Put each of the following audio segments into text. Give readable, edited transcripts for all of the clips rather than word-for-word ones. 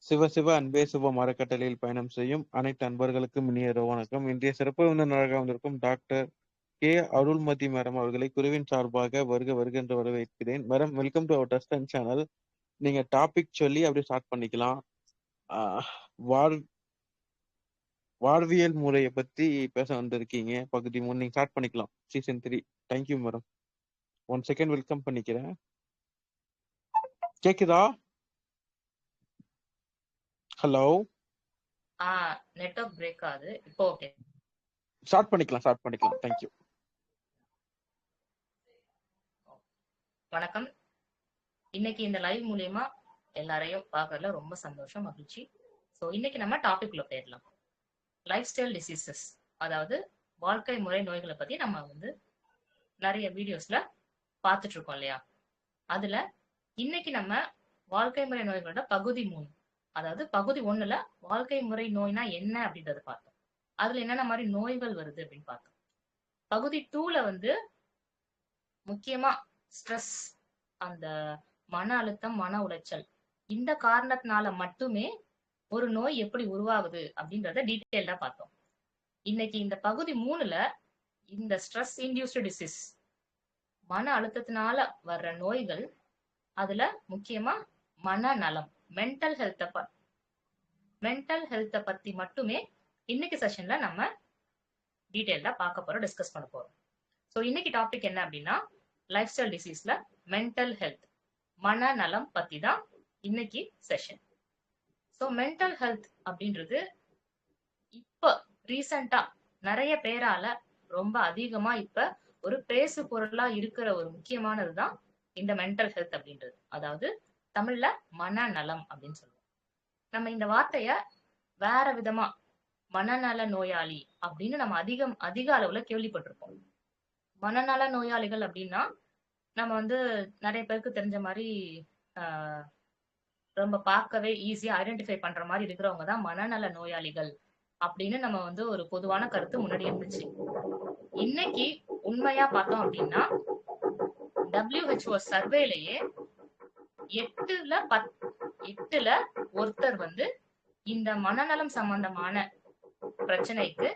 சிவ சிவ அன்பே சுப அறக்கட்டளையில் பயணம் செய்யும் அனைத்து அன்பர்களுக்கும் இனிய இரவு வணக்கம். இன்றைய சிறப்பு விருந்தினராக வந்திருக்கும் டாக்டர் கே அருள்மதி மேடம் அவர்களை குருவின் சார்பாக வருக வருக என்று வரவேற்கிறேன். Madam, welcome to our test and channel. நீங்க டாபிக் சொல்லி அப்படியே ஸ்டார்ட் பண்ணிக்கலாம். வாழ் வாழ்வியல் முறையை பத்தி பேச வந்திருக்கீங்க. பகுதி 3 நீங்க ஸ்டார்ட் பண்ணிக்கலாம். Season 3. Thank you madam. 1 second welcome பண்ணிக்கிறேன். கேக்குதா? ஹலோ, நெட்வொர்க் பிரேக் ஆகுது. இப்போ ஓகே, ஸ்டார்ட் பண்ணிக்கலாம். தேங்க்யூ. வணக்கம். இன்னைக்கு இந்த லைவ் மூலியமா எல்லாரையும் பார்க்கறதுல ரொம்ப சந்தோஷம், மகிழ்ச்சி. ஸோ இன்னைக்கு நம்ம டாபிக் உள்ள போயிடலாம். லைஃப் ஸ்டைல் டிசீசஸ், அதாவது வாழ்க்கை முறை நோய்களை பத்தி நம்ம நிறைய வீடியோஸ்ல பார்த்துட்டு இருக்கோம் இல்லையா? அதுல இன்னைக்கு நம்ம வாழ்க்கை முறை நோய்களோட பகுதி 3, அதாவது பகுதி 1ல வாழ்க்கை முறை நோய்னா என்ன அப்படின்றத பார்த்தோம். அதுல என்னென்ன மாதிரி நோய்கள் வருது அப்படின்னு பார்த்தோம். பகுதி 2ல முக்கியமா ஸ்ட்ரெஸ், அந்த மன அழுத்தம், மன உளைச்சல், இந்த காரணத்தினால மட்டுமே ஒரு நோய் எப்படி உருவாகுது அப்படின்றத டீட்டெயில்டா பார்த்தோம். இன்னைக்கு இந்த பகுதி 3ல இந்த ஸ்ட்ரெஸ் இன்டியூஸ்டு டிசீஸ், மன அழுத்தத்தினால வர்ற நோய்கள், அதுல முக்கியமா மனநலம், மென்டல் ஹெல்த்தை பத்தி மட்டுமே இன்னைக்கு செஷன்ல நம்ம டீட்டெயில்டா பார்க்க போறோம், டிஸ்கஸ் பண்ண போறோம். ஸோ இன்னைக்கு டாபிக் என்ன அப்படின்னா, லைஃப் ஸ்டைல் டிசீஸ்ல மென்டல் ஹெல்த், மனநலம் பத்தி தான் இன்னைக்கு செஷன். ஸோ மென்டல் ஹெல்த் அப்படின்றது இப்ப ரீசெண்டா நிறைய பேரால ரொம்ப அதிகமா இப்ப ஒரு பேசு பொருளா இருக்கிற ஒரு முக்கியமானதுதான் இந்த மென்டல் ஹெல்த் அப்படின்றது. அதாவது தமிழ்ல மனநலம் அப்படின்னு சொல்லுவோம். நம்ம இந்த வார்த்தைய வேற விதமா மனநல நோயாளி அப்படின்னு நம்ம அதிக அளவுல கேள்விப்பட்டிருப்போம். மனநல நோயாளிகள் அப்படின்னா நம்ம நிறைய பேருக்கு தெரிஞ்ச மாதிரி ரொம்ப பார்க்கவே ஈஸியா ஐடென்டிஃபை பண்ற மாதிரி இருக்கிறவங்க தான் மனநல நோயாளிகள் அப்படின்னு நம்ம ஒரு பொதுவான கருத்து முன்னாடி இருந்துச்சு. இன்னைக்கு உண்மையா பார்த்தோம் அப்படின்னா WHO சர்வேலையே 8ல ஒருத்தர் இந்த மனநலம் சம்பந்தமான பிரச்சனைக்கு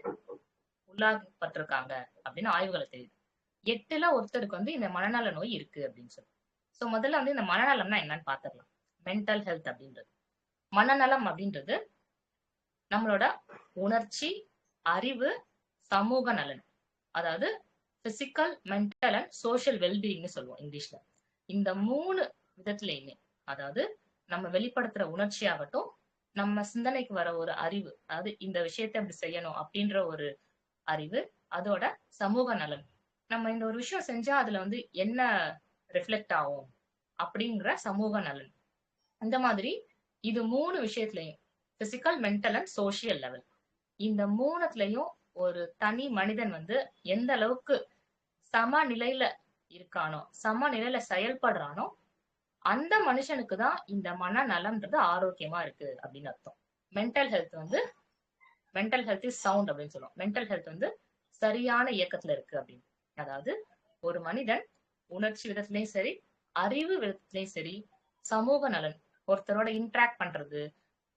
உள்ளாகப்பட்டிருக்காங்க அப்படின்னு ஆய்வுகளை தெரியுது. 8ல ஒருத்தருக்கு இந்த மனநல நோய் இருக்கு அப்படின்னு சொல்லி. சோ முதல்ல இந்த மனநலம்னா என்னன்னு பாத்துக்கலாம். மென்டல் ஹெல்த் அப்படின்றது, மனநலம் அப்படின்றது நம்மளோட உணர்ச்சி, அறிவு, சமூக நலன், அதாவது பிசிக்கல், மென்டல் அண்ட் சோசியல் வெல்பீயிங்னு சொல்லுவோம் இங்கிலீஷ்ல. இந்த 3 விதத்திலையுமே, அதாவது நம்ம வெளிப்படுத்துற உணர்ச்சி ஆகட்டும், நம்ம சிந்தனைக்கு வர ஒரு அறிவு, அதாவது இந்த விஷயத்தை அப்படி செய்யணும் அப்படின்ற ஒரு அறிவு, அதோட சமூக நலன், நம்ம இந்த ஒரு விஷயம் செஞ்சா அதுல என்ன ரிஃப்ளெக்ட் ஆகும் அப்படிங்கிற சமூக நலன். இந்த மாதிரி இது 3 விஷயத்திலையும், physical, mental and social level, இந்த 3த்துலயும் ஒரு தனி மனிதன் எந்த அளவுக்கு சமநிலையில இருக்கானோ, சமநிலையில செயல்படுறானோ, அந்த மனுஷனுக்கு தான் இந்த மனநலம்ன்றது ஆரோக்கியமா இருக்கு அப்படின்னு அர்த்தம். மென்டல் ஹெல்த் இஸ் சவுண்ட் அப்படின்னு சொல்லுவோம். மென்டல் ஹெல்த் சரியான இயக்கத்துல இருக்கு அப்படின்னு. அதாவது ஒரு மனிதன் உணர்ச்சி விதத்திலையும் சரி, அறிவு விதத்திலையும் சரி, சமூக நலன், ஒருத்தரோட இன்டராக்ட் பண்றது,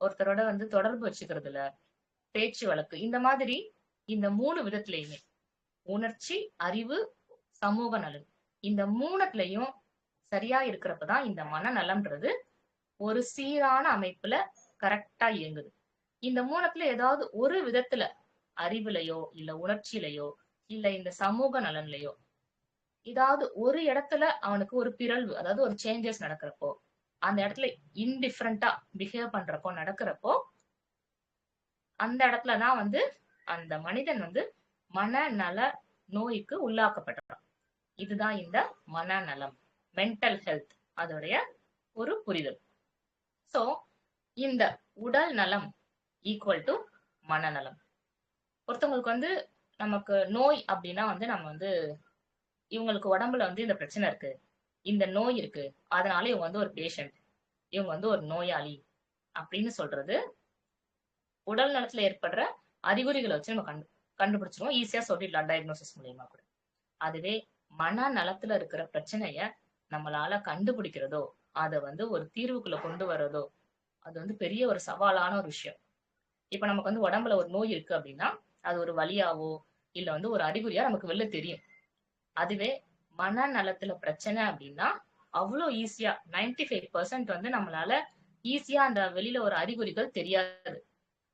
ஒருத்தரோட தொடர்பு வச்சுக்கிறதுல, பேச்சு வழக்கு, இந்த மாதிரி இந்த 3 விதத்திலையுமே உணர்ச்சி, அறிவு, சமூக நலன், இந்த 3த்துலயும் சரியா இருக்கிறப்பதான் இந்த மனநலம்ன்றது ஒரு சீரான அமைப்புல கரெக்டா இயங்குது. இந்த 3த்துல ஏதாவது ஒரு விதத்துல, அறிவுலையோ இல்ல உணர்ச்சியிலையோ இல்ல இந்த சமூக நலன்லையோ ஏதாவது ஒரு இடத்துல அவனுக்கு ஒரு பிறழ்வு, அதாவது ஒரு சேஞ்சஸ் நடக்கிறப்போ, அந்த இடத்துல இன்டிஃபரண்டா பிஹேவ் பண்றப்போ, நடக்கிறப்போ, அந்த இடத்துலதான் அந்த மனிதன் மனநல நோய்க்கு உள்ளாக்கப்படுறான். இதுதான் இந்த மனநலம், மென்டல் ஹெல்த், அதோடைய ஒரு புரிதல். சோ இந்த உடல் நலம் ஈக்குவல் டு மனநலம். ஒருத்தவங்களுக்கு நமக்கு நோய் அப்படின்னா நம்ம இவங்களுக்கு உடம்புல இந்த பிரச்சனை இருக்கு, இந்த நோய் இருக்கு, அதனால இவங்க ஒரு பேஷண்ட், இவங்க ஒரு நோயாளி அப்படின்னு சொல்றது உடல் நலத்துல ஏற்படுற அறிகுறிகளை வச்சு நம்ம கண்டுபிடிச்சிருவோம், ஈஸியா சொல்லிடலாம் டயக்னோசிஸ் மூலியமா கூட. அதுவே மனநலத்துல இருக்கிற பிரச்சனைய நம்மளால கண்டுபிடிக்கிறதோ, அதை ஒரு தீர்வுக்குள்ள கொண்டு வர்றதோ அது வந்து பெரிய ஒரு சவாலான ஒரு விஷயம். இப்ப நமக்கு வந்து உடம்புல ஒரு நோய் இருக்கு அப்படின்னா, அது ஒரு வலியாவோ, இல்ல வந்து ஒரு அறிகுறியா நமக்கு வெளில தெரியும். அதுவே மனநலத்துல பிரச்சனை அப்படின்னா, அவ்ளோ ஈஸியா 95% வந்து நம்மளால ஈஸியா அந்த வெளியில ஒரு அறிகுறிகள் தெரியாது.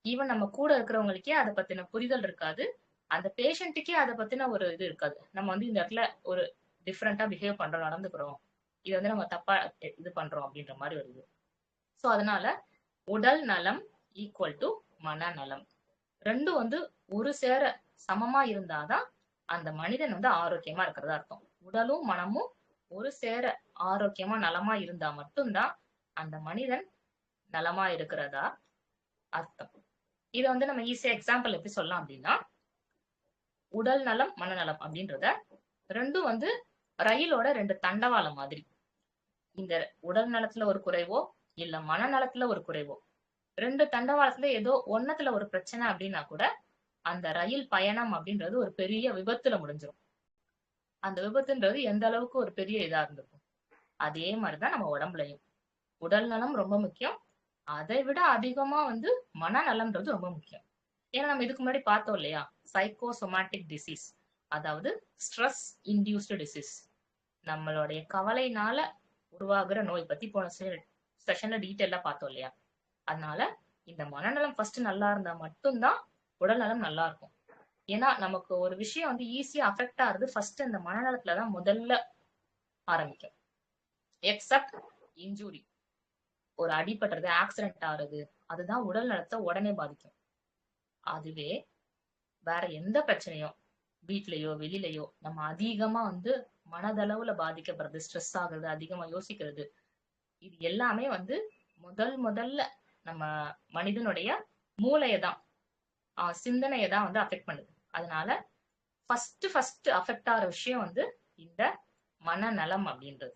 ஈவன் நம்ம கூட இருக்கிறவங்களுக்கே அத பத்தின புரிதல் இருக்காது. அந்த பேஷண்ட்டுக்கே அத பத்தின ஒரு இது இருக்காது. நம்ம வந்து இந்த இடத்துல ஒரு டிஃபரெண்ட்டா பிஹேவ் பண்றோம், நடந்துக்கிறோம். இது வந்து நம்ம தப்பா இது பண்றோம் அப்படின்ற மாரி வருது. சோ அதனால உடல் நலம் ஈக்குவல் டூ மனநலம். 2ம் வந்து ஒரு சேர சமமா இருந்தாதான் அந்த மனிதன் வந்து ஆரோக்கியமா இருக்கிறதா அர்த்தம். உடலும் மனமும் ஒரு சேர ஆரோக்கியமா நலமா இருந்தா மட்டும்தான் அந்த மனிதன் நலமா இருக்கிறதா அர்த்தம். இத வந்து நம்ம ஈஸியா எக்ஸாம்பிள் எப்படி சொல்லலாம் அப்படின்னா, உடல் நலம் மனநலம் அப்படின்றத 2ம் வந்து ரயிலோட 2 தண்டவாளம் மாதிரி. இந்த உடல் நலத்துல ஒரு குறைவோ இல்ல மனநலத்துல ஒரு குறைவோ 2 தண்டவாளத்துல ஏதோ ஒன்னத்துல ஒரு பிரச்சனை அப்படின்னா கூட அந்த ரயில் பயணம் அப்படின்றது ஒரு பெரிய விபத்துல முடிஞ்சிரும். அந்த விபத்துன்றது எந்த அளவுக்கு ஒரு பெரிய இதா இருந்திருக்கும். அதே மாதிரிதான் நம்ம உடம்புலயும் உடல் நலம் ரொம்ப முக்கியம். அதை விட அதிகமா வந்து மனநலம்ன்றது ரொம்ப முக்கியம். ஏன்னா நம்ம இதுக்கு முன்னாடி பார்த்தோம் இல்லையா, சைக்கோசோமேட்டிக் டிசீஸ், அதாவது ஸ்ட்ரெஸ் இன்டியூஸ்டு டிசீஸ், நம்மளுடைய கவலைனால உருவாகுற நோய் பத்தி போன செஷன்ல டீட்டெயிலா பார்த்தோம் இல்லையா. அதனால இந்த மனநலம் ஃபர்ஸ்ட் நல்லா இருந்தா மட்டும்தான் உடல் நலம் நல்லா இருக்கும். ஏன்னா நமக்கு ஒரு விஷயம் வந்து ஈஸியா அஃபெக்ட் ஆகுறது ஃபர்ஸ்ட் இந்த மனநலத்துலதான் முதல்ல ஆரம்பிக்கும். எக்ஸப்ட் இன்ஜுரி, ஒரு அடிபடுறது, ஆக்சிடென்ட் ஆகுறது, அதுதான் உடல் நலத்தை உடனே பாதிக்கும். அதுவே வேற எந்த பிரச்சனையோ வீட்லயோ வெளியிலயோ நம்ம அதிகமா வந்து மனதளவுல பாதிக்கப்படுறது, ஸ்ட்ரெஸ் ஆகுறது, அதிகமா யோசிக்கிறது, இது எல்லாமே வந்து முதல்ல நம்ம மனிதனுடைய மூளையை தான், சிந்தனையை தான் வந்து அஃபெக்ட் பண்ணுது. அதனால ஃபர்ஸ்ட் அஃபெக்ட் ஆகிற விஷயம் வந்து இந்த மனநலம் அப்படின்றது.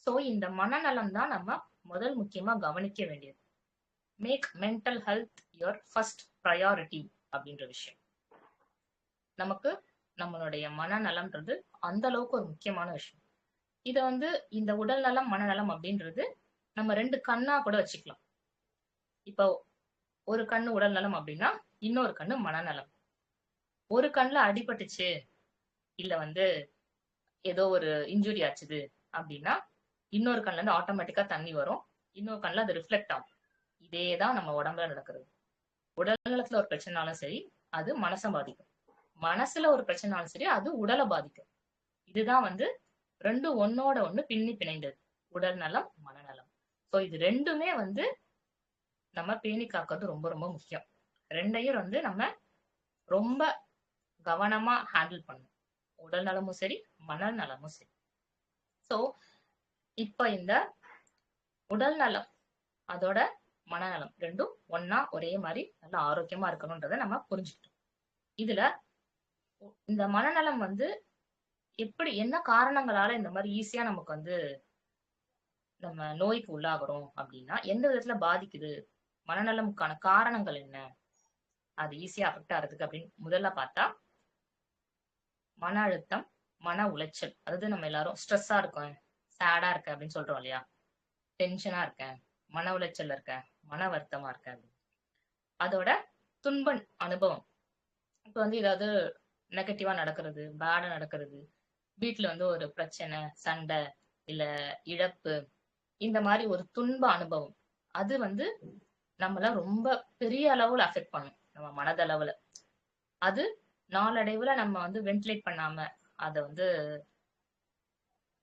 சோ இந்த மனநலம் தான் நம்ம முதல் முக்கியமா கவனிக்க வேண்டியது. Make mental health your first priority அப்படின்ற விஷயம். நமக்கு நம்மளுடைய மனநலம்ன்றது அந்த அளவுக்கு ஒரு முக்கியமான விஷயம். இத வந்து இந்த உடல் நலம் மனநலம் அப்படின்றது நம்ம 2 கண்ணா கூட வச்சுக்கலாம். இப்போ ஒரு கண்ணு உடல் நலம் அப்படின்னா இன்னொரு கண்ணு மனநலம். ஒரு கண்ணுல அடிபட்டுச்சு இல்ல வந்து ஏதோ ஒரு இன்ஜுரி ஆச்சுது அப்படின்னா இன்னொரு கண்ணுல இருந்து ஆட்டோமேட்டிக்கா தண்ணி வரும், இன்னொரு கண்ணுல அது ரிஃப்ளெக்ட் ஆகும். இதேதான் நம்ம உடம்புல நடக்கிறது. உடல் நலத்துல ஒரு பிரச்சனைனாலும் சரி அது மனசை பாதிக்கும், மனசுல ஒரு பிரச்சனைனாலும் சரி அது உடலை பாதிக்கும். இதுதான் வந்து 2 ஒன்னோட ஒண்ணு பின்னி பிணைந்தது, உடல் நலம் மனநலம். சோ இது 2மே வந்து நம்ம பேணி காக்கிறது ரொம்ப ரொம்ப முக்கியம். 2யும் வந்து நம்ம ரொம்ப கவனமா ஹேண்டில் பண்ணணும், உடல் நலமும் சரி மனநலமும் சரி. சோ இப்ப இந்த உடல் நலம் அதோட மனநலம் 2ம் ஒன்னா ஒரே மாதிரி நல்லா ஆரோக்கியமா இருக்கணும்ன்றத நம்ம புரிஞ்சுக்கிட்டோம். இதுல இந்த மனநலம் வந்து எப்படி என்ன காரணங்களால இந்த மாதிரி ஈஸியா நமக்கு வந்து நம்ம நோய்க்கு உள்ளாகுறோம் அப்படின்னா, எந்த விதத்துல பாதிக்குது, மனநலமுக்கான காரணங்கள் என்ன, அது ஈஸியா அஃபெக்ட் ஆகிறதுக்கு அப்படின்னு முதல்ல பார்த்தா, மன அழுத்தம், மன உளைச்சல். அதாவது நம்ம எல்லாரும் ஸ்ட்ரெஸ்ஸா இருக்கோம், சேடா இருக்கேன் அப்படின்னு சொல்றோம் இல்லையா, டென்ஷனா இருக்கேன், மன உளைச்சல்ல இருக்கேன், மன வருத்தமா இருக்கேன் அப்படின்னு. அதோட துன்ப அனுபவம். இப்ப வந்து ஏதாவது நெகட்டிவா நடக்கிறது, பேடா நடக்கிறது, வீட்டுல வந்து ஒரு பிரச்சனை, சண்டை, இல்ல இழப்பு, இந்த மாதிரி ஒரு துன்ப அனுபவம், அது வந்து நம்மள ரொம்ப பெரிய அளவுல அஃபெக்ட் பண்ணும் நம்ம மனதளவுல. அது நாளடைவுல நம்ம வந்து வென்டிலேட் பண்ணாம அத வந்து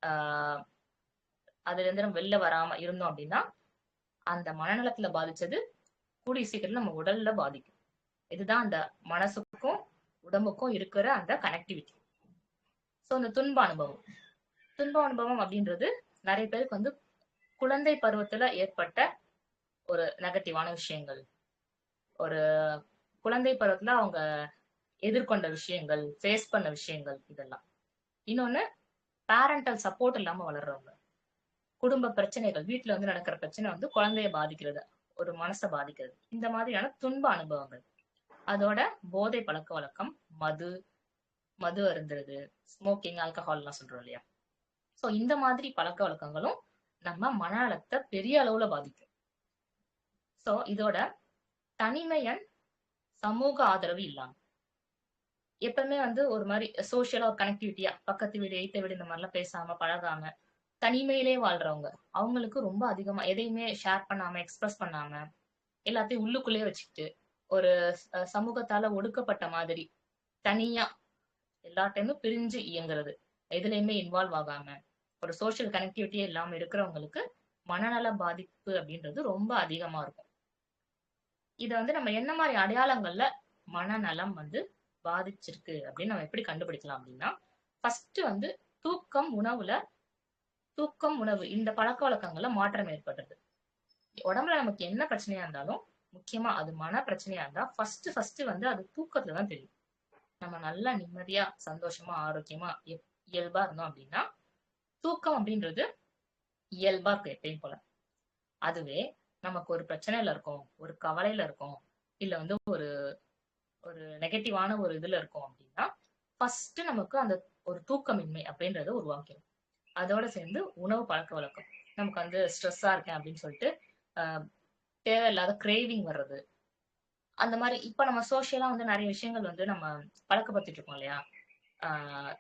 ஆஹ் அதுல இருந்து நம்ம வெளில வராம இருந்தோம் அப்படின்னா அந்த மனநலத்துல பாதிச்சது கூடிய சீக்கிரம் நம்ம உடல்ல பாதிக்கும். இதுதான் அந்த மனசுக்கும் உடம்புக்கும் இருக்கிற அந்த கனெக்டிவிட்டி. சோ அந்த துன்ப அனுபவம் அப்படின்றது நிறைய பேருக்கு வந்து குழந்தை பருவத்துல ஏற்பட்ட ஒரு நெகட்டிவான விஷயங்கள், ஒரு குழந்தை பருவத்துல அவங்க எதிர்கொண்ட விஷயங்கள், ஃபேஸ் பண்ண விஷயங்கள், இதெல்லாம். இன்னொன்னு பேரண்டல் சப்போர்ட் இல்லாம வளர்றவங்க, குடும்ப பிரச்சனைகள், வீட்டுல வந்து நடக்கிற பிரச்சனை வந்து குழந்தைய பாதிக்கிறது, ஒரு மனசை பாதிக்கிறது, இந்த மாதிரியான துன்ப அனுபவங்கள். அதோட போதை பழக்க வழக்கம், மது அருந்துறது, ஸ்மோக்கிங், ஆல்கஹால் எல்லாம் சொல்றோம் இல்லையா. சோ இந்த மாதிரி பழக்க வழக்கங்களும் நம்ம மன நலத்தை பெரிய அளவுல பாதிக்கும். சோ இதோட தனிமையன் சமூக ஆதரவு இல்லாம எப்பவுமே வந்து ஒரு மாதிரி சோசியலா ஒரு கனெக்டிவிட்டியா பக்கத்து வீடு எய்த்த வீடு இந்த மாதிரிலாம் பேசாம பழகாம தனிமையிலே வாழ்றவங்க அவங்களுக்கு ரொம்ப அதிகமா எதையுமே ஷேர் பண்ணாம எக்ஸ்பிரஸ் பண்ணாம எல்லாத்தையும் உள்ளுக்குள்ளேயே வச்சுக்கிட்டு ஒரு சமூகத்தால ஒடுக்கப்பட்ட மாதிரி தனியா எல்லா டைமும் பிரிஞ்சு இயங்குறது எதுலையுமே இன்வால்வ் ஆகாம ஒரு சோசியல் கனெக்டிவிட்டியே இல்லாம இருக்கிறவங்களுக்கு மனநல பாதிப்பு அப்படின்றது ரொம்ப அதிகமா இருக்கும். இத வந்து நம்ம என்ன மாதிரி அடையாளங்கள்ல மனநலம் வந்து பாதிச்சிருக்கு அப்படின்னு நம்ம எப்படி கண்டுபிடிக்கலாம் அப்படின்னா, ஃபர்ஸ்ட் வந்து தூக்கம், உணவு இந்த பழக்க வழக்கங்கள்ல மாற்றம் ஏற்படுறது. உடம்புல நமக்கு என்ன பிரச்சனையா இருந்தாலும் முக்கியமா அது மன பிரச்சனையா இருந்தா ஃபர்ஸ்ட் வந்து அது தூக்கத்துல தான் தெரியும். நம்ம நல்லா நிம்மதியா சந்தோஷமா ஆரோக்கியமா இயல்பா இருந்தோம் அப்படின்னா தூக்கம் அப்படின்றது இயல்பா இருக்கு எப்பயும் போல. அதுவே நமக்கு ஒரு பிரச்சனையில இருக்கோம், ஒரு கவலையில இருக்கோம், இல்ல வந்து ஒரு ஒரு நெகட்டிவான ஒரு இதுல இருக்கோம் அப்படின்னா ஃபர்ஸ்ட் நமக்கு அந்த ஒரு தூக்கமின்மை அப்படின்றத உருவாக்கிடும். அதோட சேர்ந்து உணவு பழக்க வழக்கம். நமக்கு வந்து ஸ்ட்ரெஸ்ஸா இருக்கேன் அப்படின்னு சொல்லிட்டு ஆஹ் தேவையில்லாத கிரேவிங் வர்றது. அந்த மாதிரி இப்ப நம்ம சோசியலா வந்து நிறைய விஷயங்கள் வந்து நம்ம பழக்கப்படுத்திட்டு இருக்கோம் இல்லையா? ஆஹ்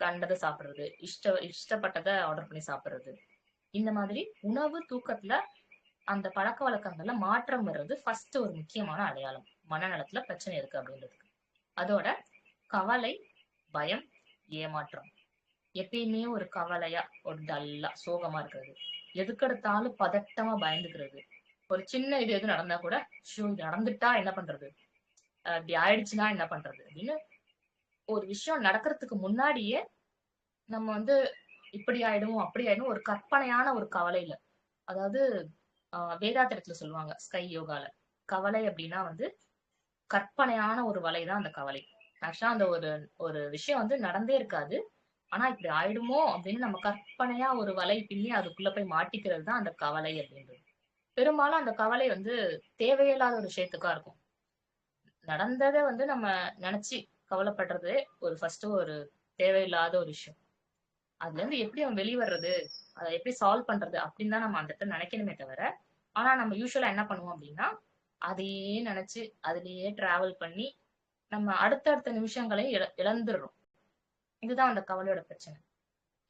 கண்டதை சாப்பிடுறது, இஷ்டப்பட்டதை ஆர்டர் பண்ணி சாப்பிடுறது. இந்த மாதிரி உணவு, தூக்கத்துல அந்த பழக்க வழக்கங்கள்ல மாற்றம் வர்றது ஃபர்ஸ்ட் ஒரு முக்கியமான அடையாளம் மனநலத்துல பிரச்சனை இருக்கு அப்படின்றதுக்கு. அதோட கவலை, பயம், ஏமாற்றம். எப்பயுமே ஒரு கவலையா ஒரு டல்லா சோகமா இருக்கிறது, எதுக்கெடுத்தாலும் பதட்டமா பயந்துக்கிறது, ஒரு சின்ன இது எது நடந்தா கூட ஷோ இது நடந்துட்டா என்ன பண்றது, இப்படி ஆயிடுச்சுன்னா என்ன பண்றது அப்படின்னு ஒரு விஷயம் நடக்கிறதுக்கு முன்னாடியே நம்ம வந்து இப்படி ஆயிடும் அப்படி ஆயிடும் ஒரு கற்பனையான ஒரு கவலையில. அதாவது வேதாத்திரத்துல சொல்லுவாங்க ஸ்கை யோகால கவலை அப்படின்னா வந்து கற்பனையான ஒரு வலைதான் அந்த கவலை. ஆக்சுவலா அந்த ஒரு ஒரு விஷயம் வந்து நடந்தே இருக்காது, ஆனா இப்படி ஆயிடுமோ அப்படின்னு நம்ம கற்பனையா ஒரு வலை பின்னி அதுக்குள்ள போய் மாட்டிக்கிறது தான் அந்த கவலை அப்படின்றது. பெரும்பாலும் அந்த கவலை வந்து தேவையில்லாத ஒரு விஷயத்துக்கா இருக்கும். நடந்ததை வந்து நம்ம நினைச்சு கவலைப்படுறது ஒரு ஃபர்ஸ்ட் ஒரு தேவையில்லாத ஒரு விஷயம். அதுல இருந்து எப்படி நம்ம வெளிவர்றது, அதை எப்படி சால்வ் பண்றது அப்படின்னு தான் நம்ம அந்த இடத்துல நினைக்கணுமே தவிர, ஆனா நம்ம யூஸ்வலா என்ன பண்ணுவோம் அப்படின்னா அதையே நினைச்சு அதுலயே டிராவல் பண்ணி நம்ம அடுத்தடுத்த நிமிஷங்களை இழந்துடுறோம். இதுதான் அந்த கவலையோட பிரச்சனை.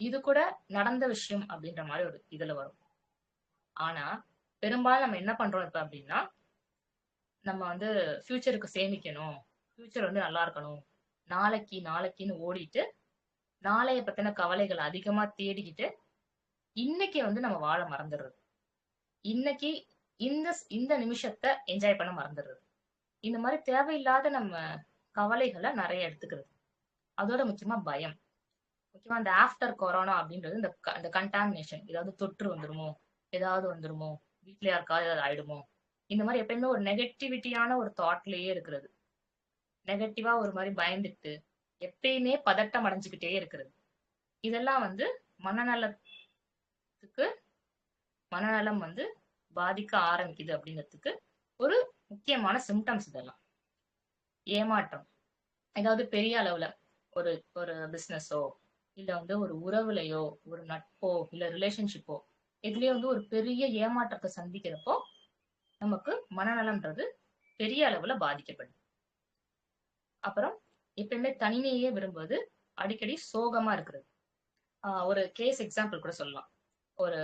இது கூட நடந்த விஷயம் அப்படின்ற மாதிரி ஒரு இதுல வரும். ஆனா பெரும்பாலும் நம்ம என்ன பண்றோம் இப்ப அப்படின்னா, நம்ம வந்து ஃபியூச்சருக்கு சேமிக்கணும், ஃபியூச்சர் வந்து நல்லா இருக்கணும், நாளைக்கு நாளைக்குன்னு ஓடிட்டு நாளைய பத்தின கவலைகள் அதிகமா தேடிக்கிட்டு இன்னைக்கு வந்து நம்ம வாழ மறந்துடுறது. இன்னைக்கு இந்த இந்த நிமிஷத்தை என்ஜாய் பண்ண மறந்துடுறது. இந்த மாதிரி தேவையில்லாத நம்ம கவலைகளை நிறைய எடுத்துக்கிறது. அதோட முக்கியமா பயம். முக்கியமா இந்த ஆஃப்டர் கொரோனா அப்படின்றது இந்த கண்டாமினேஷன், ஏதாவது தொற்று வந்துருமோ, ஏதாவது வந்துருமோ, வீட்டுல யாருக்காவது ஏதாவது ஆயிடுமோ, இந்த மாதிரி எப்பயுமே ஒரு நெகட்டிவிட்டியான ஒரு தாட்லயே இருக்கிறது. நெகட்டிவா ஒரு மாதிரி பயந்துட்டு எப்பயுமே பதட்டம் அடைஞ்சுக்கிட்டே இருக்கிறது. இதெல்லாம் வந்து மனநலத்துக்கு மனநலம் வந்து பாதிக்க ஆரம்பிக்குது அப்படிங்கிறதுக்கு ஒரு முக்கியமான சிம்டம்ஸ் இதெல்லாம். ஏமாற்றம். ஏதாவது பெரிய அளவுல ஒரு ஒரு பிசினஸோ இல்ல வந்து ஒரு உறவுலையோ ஒரு நட்போ இல்ல ரிலேஷன்ஷிப்போ இதுலயே வந்து ஒரு பெரிய ஏமாற்றத்தை சந்திக்கிறப்போ நமக்கு மனநலம்ன்றது பெரிய அளவுல பாதிக்கப்படுது. அப்புறம் எப்பயுமே தனிமையே விரும்புவது, அடிக்கடி சோகமா இருக்கிறது. ஒரு கேஸ் எக்ஸாம்பிள் கூட சொல்லலாம். ஒரு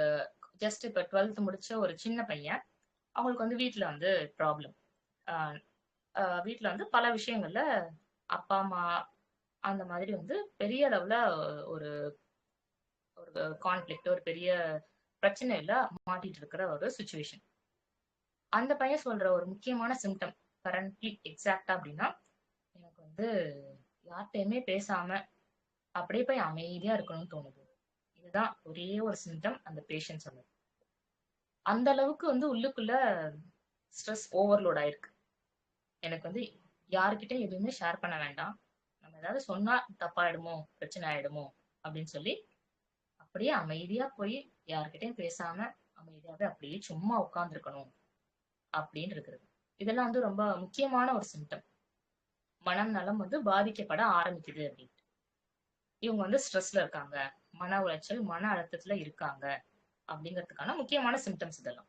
ஜஸ்ட் இப்ப 12th முடிச்ச ஒரு சின்ன பையன், அவங்களுக்கு வந்து வீட்டுல வந்து ப்ராப்ளம். வீட்டுல வந்து பல விஷயங்கள்ல அப்பா அம்மா அந்த மாதிரி வந்து பெரிய அளவுல ஒரு ஒரு கான்ஃபிளிக்ட், ஒரு பெரிய பிரச்சனையில மாட்டிட்டு இருக்கிற ஒரு சுச்சுவேஷன். அந்த பையன் சொல்ற ஒரு முக்கியமான சிம்டம் கரண்ட்லி எக்ஸாக்டா அப்படின்னா, எனக்கு வந்து யார்கிட்டயுமே பேசாம அப்படியே போய் அமைதியா இருக்கணும்னு தோணுது. இதுதான் ஒரே ஒரு சிம்டம் அந்த பேஷண்ட் சொன்னது. அந்த அளவுக்கு வந்து உள்ளுக்குள்ள ஸ்ட்ரெஸ் ஓவர்லோட் ஆயிருக்கு. எனக்கு வந்து யாருக்கிட்டையும் எதுவுமே ஷேர் பண்ண வேண்டாம், நம்ம ஏதாவது சொன்னா தப்பாயிடுமோ, பிரச்சனை ஆயிடுமோ அப்படின்னு சொல்லி அப்படியே அமைதியா போய் யார்கிட்டயும் பேசாம அமைதியாவே அப்படியே சும்மா உட்கார்ந்துருக்கணும் அப்படின்னு இருக்கிறது. இதெல்லாம் வந்து ரொம்ப முக்கியமான ஒரு சிம்டம். மனம் நலம் வந்து பாதிக்கப்பட ஆரம்பிக்குது அப்படின்ட்டு. இவங்க வந்து ஸ்ட்ரெஸ்ல இருக்காங்க, மன உளைச்சல், மன அழுத்தத்துல இருக்காங்க அப்படிங்கிறதுக்கான முக்கியமான சிம்டம்ஸ் இதெல்லாம்.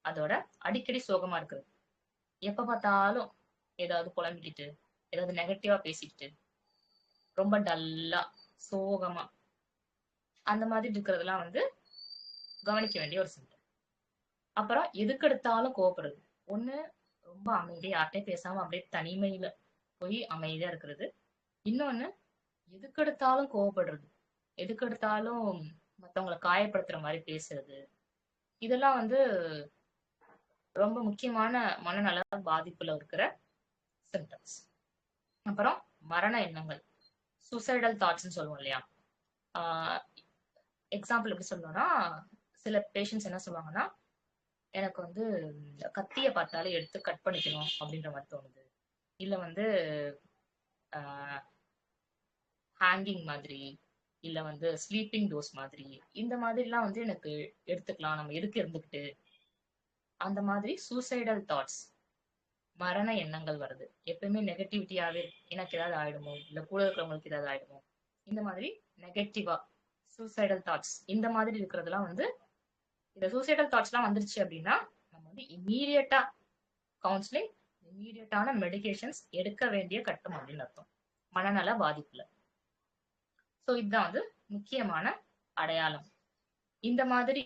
அதோட அடிக்கடி சோகமா இருக்கிறது. எப்ப பார்த்தாலும் ஏதாவது புலம்பிக்கிட்டு, ஏதாவது நெகட்டிவா பேசிக்கிட்டு, ரொம்ப டல்லா, சோகமா அந்த மாதிரி இருக்கிறதெல்லாம் வந்து கவனிக்க வேண்டிய ஒரு சிம்டம். அப்புறம் எதுக்கெடுத்தாலும் கோவப்படுறது. ஒண்ணு ரொம்ப அமைதியா யார்கிட்டயும் பேசாம அப்படியே தனிமையில போய் அமைதியா இருக்கிறது. இன்னொன்னு எதுக்கெடுத்தாலும் கோவப்படுறது. எதுக்கெடுத்தாலும் மத்தவங்கள காயப்படுத்துற மாதிரி பேசுறது. இதெல்லாம் வந்து ரொம்ப முக்கியமான மனநல பாதிப்புல இருக்கிற சிம்டம்ஸ். அப்புறம் மரண எண்ணங்கள், சூசைடல் தாட்ஸ்ன்னு சொல்லுவோம் இல்லையா? எக்ஸாம்பிள் எப்படி சொல்லணும்னா, சில பேஷண்ட்ஸ் என்ன சொல்லுவாங்கன்னா, எனக்கு வந்து கத்திய பார்த்தாலே எடுத்து கட் பண்ணிக்கணும் அப்படின்ற மாதிரி தோணுது. இல்ல வந்து ஹேங்கிங் மாதிரி, இல்ல வந்து ஸ்லீப்பிங் டோஸ் மாதிரி, இந்த மாதிரிலாம் வந்து எனக்கு எடுத்துக்கலாம், நம்ம எதுக்கு இருந்துகிட்டு, அந்த மாதிரி சூசைடல் தாட்ஸ், மரண எண்ணங்கள் வருது. எப்பயுமே நெகட்டிவிட்டியாவே எனக்கு ஏதாவது ஆயிடுமோ, இல்ல கூட இருக்கிறவங்களுக்கு ஏதாவது ஆயிடுமோ, இந்த மாதிரி நெகட்டிவா சூசைடல் தாட்ஸ் இந்த மாதிரி இருக்கிறதுலாம் வந்து, இந்த சூசைடல் தாட்ஸ் எல்லாம் வந்துருச்சு அப்படின்னா நம்ம வந்து இம்மீடியட்டா கவுன்சிலிங், இம்மீடியட்டான மெடிகேஷன்ஸ் எடுக்க வேண்டிய கட்டம் அப்படின்னு அர்த்தம் மனநல பாதிப்புல. சோ இதுதான் வந்து முக்கியமான அடையாளம். இந்த மாதிரி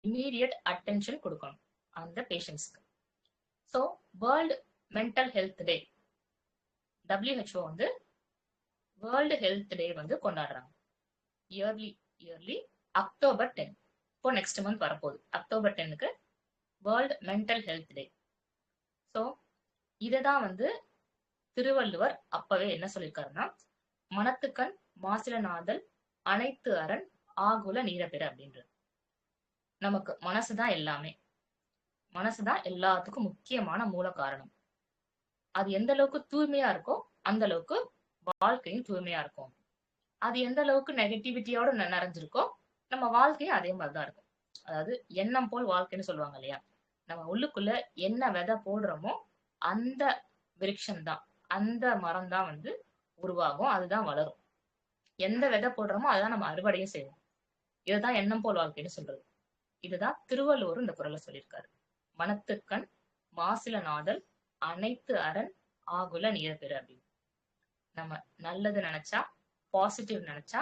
இம்மீடியட் அட்டென்ஷன் கொடுக்கணும் அந்த பேஷண்ட்ஸ்க்கு. So world mental health day, WHO வந்து வேர்ல்டு ஹெல்த் டே வந்து கொண்டாடுறாங்க இயர்லி அக்டோபர் 10. இப்போ நெக்ஸ்ட் மந்த் வரப்போகுது அக்டோபர் 10க்கு world mental health day. So இதை தான் வந்து திருவள்ளுவர் அப்பவே என்ன சொல்லியிருக்காருன்னா, மனத்துக்கண் மாசிலனாதல் அனைத்து அரண் ஆகுல நீரப்பெற அப்படின்றது. நமக்கு மனசுதான் எல்லாமே, மனசுதான் எல்லாத்துக்கும் முக்கியமான மூல காரணம். அது எந்த அளவுக்கு தூய்மையா இருக்கோ அந்த அளவுக்கு வாழ்க்கையும் தூய்மையா இருக்கும். அது எந்த அளவுக்கு நெகட்டிவிட்டியோட நிறைஞ்சிருக்கோ நம்ம வாழ்க்கையும் அதே மாதிரிதான் இருக்கும். அதாவது எண்ணம் போல் வாழ்க்கைன்னு சொல்லுவாங்க இல்லையா? நம்ம உள்ளுக்குள்ள என்ன விதை போடுறோமோ அந்த விருட்சம் தான், அந்த மரம் தான் வந்து உருவாகும், அதுதான் வளரும். எந்த விதை போடுறோமோ அதுதான் நம்ம அறுவடையும் செய்வோம். இதுதான் எண்ணம் போல் வாழ்க்கைன்னு சொல்றது. இதுதான் திருவள்ளுவர் இந்த குறளை சொல்லியிருக்காரு. மனத்துக்கண் மாசில நாதல் அனைத்து அரண் ஆகுல நீரப்பெறு அப்படின்னு. நம்ம நல்லது நினைச்சா, பாசிட்டிவ் நினைச்சா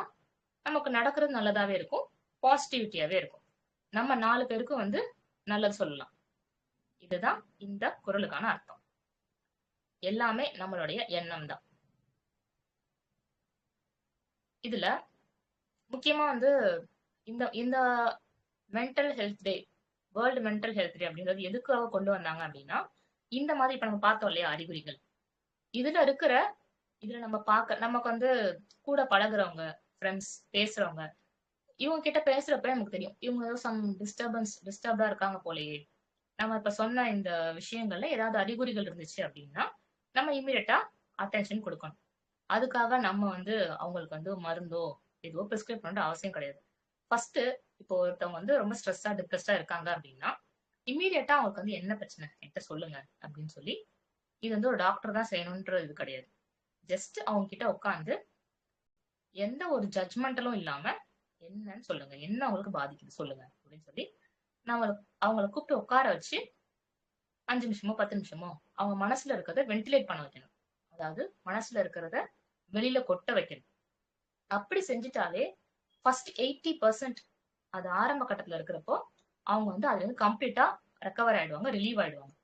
நமக்கு நடக்கிறது நல்லதாவே இருக்கும், பாசிட்டிவிட்டியாவே இருக்கும். நம்ம 4 பேருக்கும் வந்து நல்லது சொல்லலாம். இதுதான் இந்த குறளுக்கான அர்த்தம். எல்லாமே நம்மளுடைய எண்ணம் தான். இதுல முக்கியமா வந்து இந்த இந்த மென்டல் ஹெல்த் டே, வேர்ல்டு மென்டல் ஹெல்த் டே அப்படின்றது எதுக்காக கொண்டு வந்தாங்க அப்படின்னா, இந்த மாதிரி இப்ப நம்ம பார்த்தோம் இல்லையா அறிகுறிகள், இதுல நம்ம நமக்கு வந்து கூட பழகுறவங்க, ஃப்ரெண்ட்ஸ், பேசுறவங்க, இவங்க கிட்ட பேசுறப்ப நமக்கு தெரியும் இவங்க ஏதோ சம் டிஸ்டர்ப்டா இருக்காங்க போலயே. நம்ம இப்ப சொன்ன இந்த விஷயங்கள்ல ஏதாவது அறிகுறிகள் இருந்துச்சு அப்படின்னா நம்ம இமீடியட்டா அட்டென்ஷன் கொடுக்கணும். அதுக்காக நம்ம வந்து அவங்களுக்கு வந்து மருந்தோ ஏதோ பிரிஸ்கிரைப் பண்ண அவசியம் கிடையாது. ஃபர்ஸ்ட் இப்போ ஒருத்தவங்க வந்து ரொம்ப ஸ்ட்ரெஸ்ஸா டிப்ரெஸ்டா இருக்காங்க அப்படின்னா இமீடியட்டா அவங்களுக்கு வந்து என்ன பிரச்சனை என்கிட்ட சொல்லுங்க அப்படின்னு சொல்லி, இது வந்து ஒரு டாக்டர் தான் செய்யணும்ன்ற இது கிடையாது. ஜஸ்ட் அவங்க கிட்ட உட்காந்து எந்த ஒரு ஜட்ஜ்மெண்டலும் இல்லாம என்னன்னு சொல்லுங்க, என்ன அவங்களுக்கு பாதிக்குது சொல்லுங்க அப்படின்னு சொல்லி நம்ம அவங்களை கூப்பிட்டு உட்கார வச்சு 5 நிமிஷமோ 10 நிமிஷமோ அவங்க மனசுல இருக்கிறத வென்டிலேட் பண்ண வைக்கணும். அதாவது மனசுல இருக்கிறத வெளியில கொட்ட வைக்கணும். அப்படி செஞ்சுட்டாலே ஃபர்ஸ்ட் 80% அது ஆரம்ப கட்டத்துல இருக்கிறப்போ அவங்க வந்து அதுல இருந்து கம்ப்ளீட்டா ரெக்கவர் ஆயிடுவாங்க, ரிலீவ் ஆயிடுவாங்க.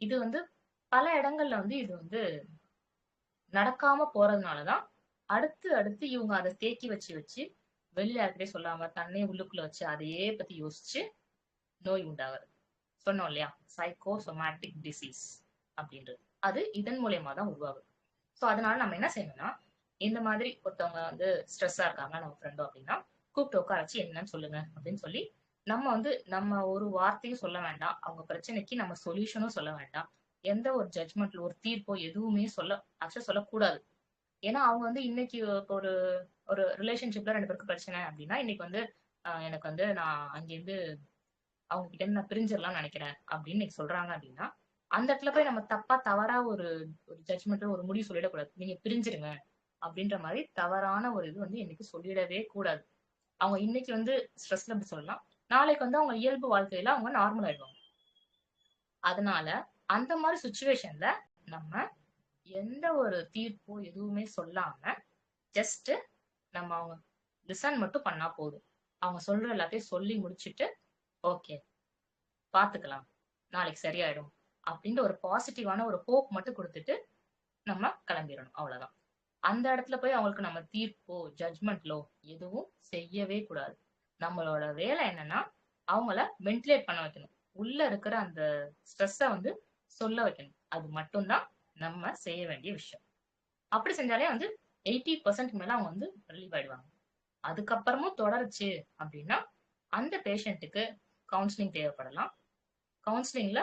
இது வந்து பல இடங்கள்ல வந்து இது வந்து நடக்காம போறதுனாலதான் அடுத்து அடுத்து இவங்க அதை தேக்கி வச்சு வச்சு வெளியில யாருக்கிட்டே சொல்லாம தன்னை உள்ளுக்குள்ள வச்சு அதையே பத்தி யோசிச்சு நோய் உண்டாகிறது. சொன்னோம் இல்லையா, சைக்கோசோமேட்டிக் டிசீஸ் அப்படின்றது அது இதன் மூலியமா தான் உருவாகுது. சோ அதனால நம்ம என்ன செய்யணும்னா, இந்த மாதிரி ஒருத்தவங்க வந்து ஸ்ட்ரெஸ்ஸா இருக்காங்க நம்ம ஃப்ரெண்டோ அப்படின்னா கூப்பிட்டு உட்கார வச்சு என்னன்னு சொல்லுங்க அப்படின்னு சொல்லி நம்ம வந்து நம்ம ஒரு வார்த்தையும் சொல்ல வேண்டாம், அவங்க பிரச்சனைக்கு நம்ம சொல்யூஷனும் சொல்ல வேண்டாம், எந்த ஒரு ஜட்ஜ்மெண்ட்ல ஒரு தீர்ப்போ எதுவுமே சொல்லக்கூடாது. ஏன்னா அவங்க வந்து இன்னைக்கு ஒரு ஒரு ரிலேஷன்ஷிப்ல 2 பேருக்கு பிரச்சனை அப்படின்னா இன்னைக்கு வந்து எனக்கு வந்து நான் அங்கிருந்து அவங்க கிட்ட இருந்து நான் பிரிஞ்சிடலாம்னு நினைக்கிறேன் அப்படின்னு இன்னைக்கு சொல்றாங்க அப்படின்னா அந்த இடத்துல போய் நம்ம தவறா ஒரு ஒரு ஜட்ஜ்மெண்ட் ஒரு முடிவு சொல்லிடக்கூடாது. நீங்க பிரிஞ்சிருங்க அப்படின்ற மாதிரி தவறான ஒரு இது வந்து இன்னைக்கு சொல்லிடவே கூடாது. அவங்க இன்னைக்கு வந்து ஸ்ட்ரெஸ்ல அப்படி சொல்லலாம், நாளைக்கு வந்து அவங்க இயல்பு வாழ்க்கையில அவங்க நார்மல் ஆயிடுவாங்க. அதனால அந்த மாதிரி சுச்சுவேஷன்ல நம்ம எந்த ஒரு தீர்ப்போ எதுவுமே சொல்லாம ஜஸ்ட் நம்ம அவங்க லிசன் மட்டும் பண்ணா போதும். அவங்க சொல்ற எல்லாத்தையும் சொல்லி முடிச்சுட்டு ஓகே பாத்துக்கலாம், நாளைக்கு சரியாயிடும் அப்படின்ற ஒரு பாசிட்டிவான ஒரு ஹோப் மட்டும் கொடுத்துட்டு நம்ம கிளம்பிடணும். அவ்வளவுதான். அந்த இடத்துல போய் அவங்களுக்கு நம்ம தீர்ப்போ ஜட்ஜ்மெண்ட்லோ எதுவும் செய்யவே கூடாது. நம்மளோட வேலை என்னன்னா அவங்கள வென்டிலேட் பண்ண வைக்கணும். உள்ள இருக்கிற அந்த ஸ்ட்ரெஸ்ஸ வந்து சொல்ல வைக்கணும். அது மட்டும்தான் நம்ம செய்ய வேண்டிய விஷயம். அப்படி செஞ்சாலே வந்து 80% மேல அவங்க வந்து ரிலீவ் ஆயிடுவாங்க. அதுக்கப்புறமும் தொடருச்சு அப்படின்னா அந்த பேஷண்ட்டுக்கு கவுன்சிலிங் தேவைப்படலாம். கவுன்சிலிங்ல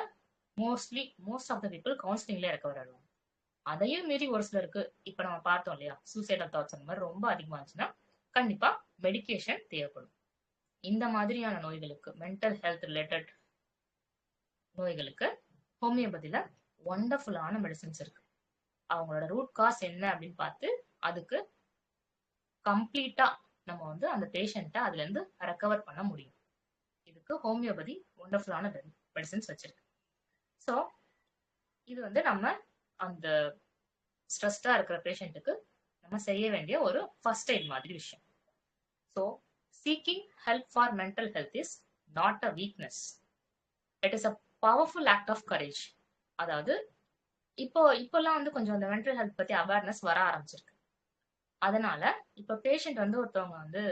மோஸ்ட் ஆஃப் த பீப்புள் கவுன்சிலிங்ல ரெக்கவர் ஆயிடுவாங்க. அதையும் மீறி ஒரு சிலருக்கு இப்ப நம்ம பார்த்தோம் இல்லையா, சூசைடல் தாட்ஸ் அந்த மாதிரி ரொம்ப அதிகமா இருந்துச்சுன்னா கண்டிப்பா மெடிகேஷன் தேவைப்படும். இந்த மாதிரியான நோய்களுக்கு, மென்டல் ஹெல்த் ரிலேட்டட் நோய்களுக்கு ஹோமியோபதியில ஒண்டர்ஃபுல்லான மெடிசன்ஸ் இருக்கு. அவங்களோட ரூட் காஸ் என்ன அப்படின்னு பார்த்து அதுக்கு கம்ப்ளீட்டா நம்ம வந்து அந்த பேஷண்ட்டை அதுல இருந்து ரெக்கவர் பண்ண முடியும். இதுக்கு ஹோமியோபதி ஒண்டர்ஃபுல்லான மெடிசன்ஸ் வச்சிருக்கு. ஸோ இது வந்து நம்ம அந்த ஸ்ட்ரெஸ்டா இருக்கிற பேஷண்ட்டுக்கு நம்ம செய்ய வேண்டிய ஒரு ஃபர்ஸ்ட் எய்ட் மாதிரி விஷயம். So seeking help for mental health is not a weakness, it is a powerful act of courage. அதாவது இப்போல்லாம் வந்து கொஞ்சம் அந்த மென்டல் ஹெல்த் பத்தி அவேர்னஸ் வர ஆரம்பிச்சிருக்கு. அதனால இப்ப பேஷண்ட் வந்து ஒருத்தவங்க வந்து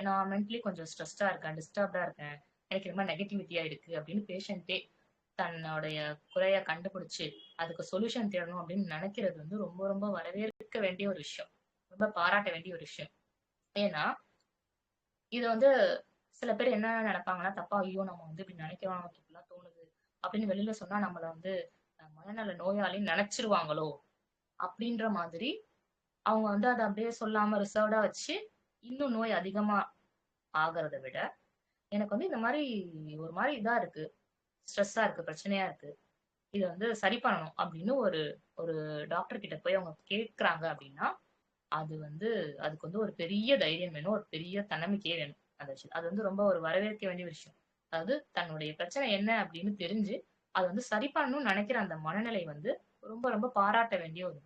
நான் மென்டலி கொஞ்சம் ஸ்ட்ரெஸ்டா இருக்கேன், டிஸ்டர்ப்டா இருக்கேன், எனக்கு ரொம்ப நெகட்டிவிட்டியா இருக்கு அப்படின்னு பேஷண்டே தன்னுடைய குறைய கண்டுபிடிச்சு அதுக்கு சொல்யூஷன் தேடணும் அப்படின்னு நினைக்கிறது வந்து ரொம்ப ரொம்ப வரவேற்க வேண்டிய ஒரு விஷயம், ரொம்ப பாராட்ட வேண்டிய ஒரு விஷயம். ஏன்னா இது வந்து சில பேர் என்ன நினைப்பாங்கன்னா தப்பா, ஐயோ நம்ம வந்து இப்படி நினைக்கிறோம், நமக்கு இப்படிலாம் தோணுது அப்படின்னு வெளியில சொன்னா நம்மள வந்து மனநல நோயாளின்னு நினைச்சிருவாங்களோ அப்படின்ற மாதிரி அவங்க வந்து அதை அப்படியே சொல்லாம ரிசர்வ்டா வச்சு இன்னும் நோய் அதிகமா ஆகிறத விட, எனக்கு வந்து இந்த மாதிரி ஒரு மாதிரி இதா இருக்கு, ஸ்ட்ரெஸ்ஸா இருக்கு, பிரச்சனையா இருக்கு, இதை வந்து சரி பண்ணணும் அப்படின்னு ஒரு ஒரு டாக்டர் கிட்ட போய் அவங்க கேட்கறாங்க அப்படின்னா அது வந்து அதுக்கு வந்து ஒரு பெரிய தைரியம் வேணும், ஒரு பெரிய தன்னம்பிக்கையே வேணும். அந்த விஷயம் அது வந்து ரொம்ப ஒரு வரவேற்க வேண்டிய விஷயம். அதாவது தன்னுடைய பிரச்சனை என்ன அப்படின்னு தெரிஞ்சு அதை வந்து சரி பண்ணணும்னு நினைக்கிற அந்த மனநிலை வந்து ரொம்ப ரொம்ப பாராட்ட வேண்டிய ஒரு.